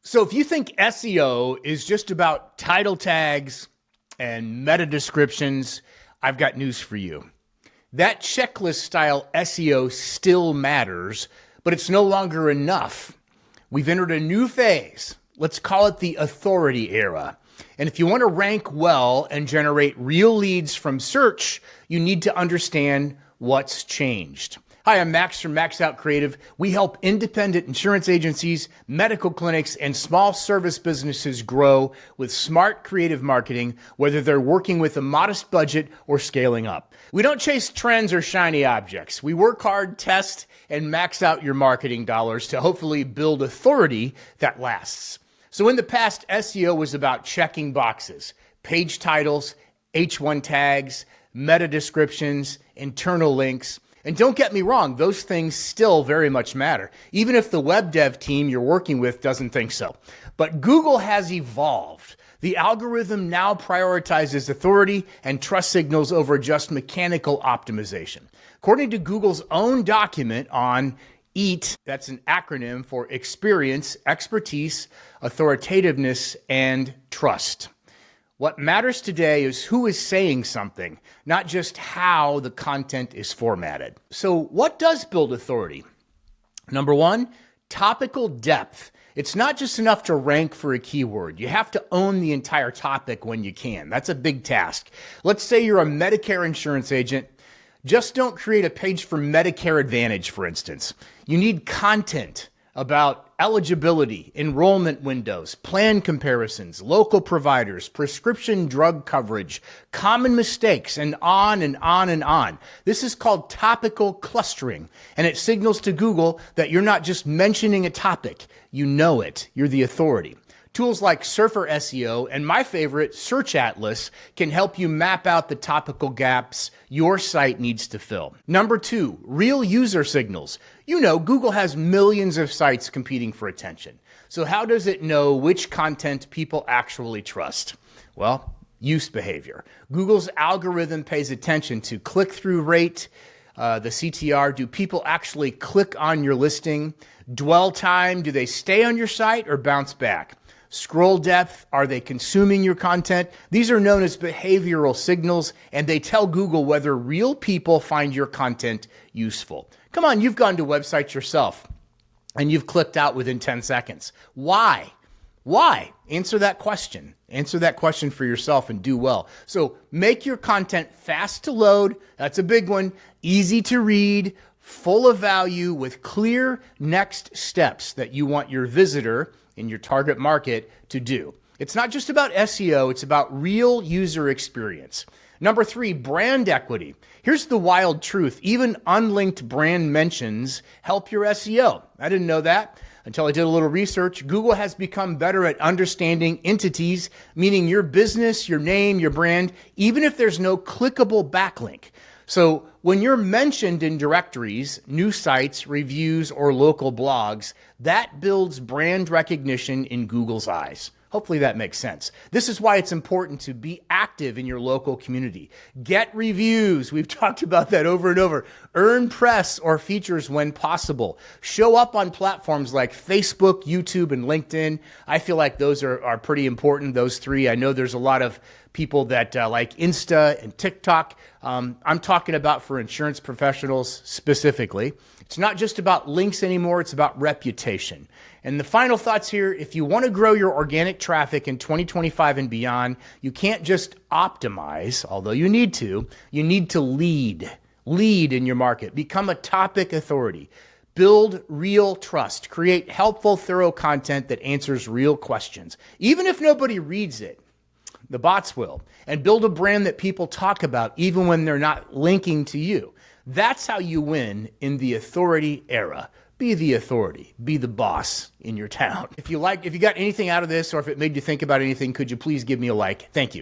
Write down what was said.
So if you think SEO is just about title tags and meta descriptions, I've got news for you. That checklist style SEO still matters, but it's no longer enough. We've entered a new phase. Let's call it the authority era. And if you want to rank well and generate real leads from search, you need to understand what's changed. Hi, I'm Max from Max Out Creative. We help independent insurance agencies, medical clinics, and small service businesses grow with smart creative marketing, whether they're working with a modest budget or scaling up. We don't chase trends or shiny objects. We work hard, test, and max out your marketing dollars to hopefully build authority that lasts. So in the past, SEO was about checking boxes, page titles, H1 tags, meta descriptions, internal links. And don't get me wrong, those things still very much matter, even if the web dev team you're working with doesn't think so. But Google has evolved. The algorithm now prioritizes authority and trust signals over just mechanical optimization. According to Google's own document on EAT, that's an acronym for experience, expertise, authoritativeness, and trust. What matters today is who is saying something, not just how the content is formatted. So what does build authority? Number one, topical depth. It's not just enough to rank for a keyword. You have to own the entire topic when you can. That's a big task. Let's say you're a Medicare insurance agent. Just don't create a page for Medicare Advantage, for instance. You need content about eligibility, enrollment windows, plan comparisons, local providers, prescription drug coverage, common mistakes, and on and on and on. This is called topical clustering, and it signals to Google that you're not just mentioning a topic, you know it, you're the authority. Tools like Surfer SEO and my favorite, Search Atlas, can help you map out the topical gaps your site needs to fill. Number two, real user signals. You know, Google has millions of sites competing for attention. So how does it know which content people actually trust? Well, use behavior. Google's algorithm pays attention to click-through rate, the CTR. Do people actually click on your listing? Dwell time, do they stay on your site or bounce back? Scroll depth, are they consuming your content? These are known as behavioral signals, and they tell Google whether real people find your content useful. Come on, you've gone to websites yourself, and you've clicked out within 10 seconds. Why? Why? Answer that question. Answer that question for yourself and do well. So make your content fast to load. That's a big one. Easy to read, full of value with clear next steps that you want your visitor in your target market to do. It's not just about SEO, it's about real user experience. Number three, brand equity. Here's the wild truth. Even unlinked brand mentions help your SEO. I didn't know that until I did a little research. Google has become better at understanding entities, meaning your business, your name, your brand, even if there's no clickable backlink. So when you're mentioned in directories, news sites, reviews, or local blogs, that builds brand recognition in Google's eyes. Hopefully that makes sense. This is why it's important to be active in your local community. Get reviews. We've talked about that over and over. Earn press or features when possible. Show up on platforms like Facebook, YouTube, and LinkedIn. I feel like those are pretty important, those three. I know there's a lot of people that like Insta and TikTok. I'm talking about for insurance professionals specifically. It's not just about links anymore, it's about reputation. And the final thoughts here, if you want to grow your organic traffic in 2025 and beyond, you can't just optimize, although you need to lead. Lead in your market. Become a topic authority. Build real trust. Create helpful, thorough content that answers real questions. Even if nobody reads it, the bots will. And build a brand that people talk about even when they're not linking to you. That's how you win in the authority era. Be the authority. Be the boss in your town. If you got anything out of this or if it made you think about anything, could you please give me a like? Thank you.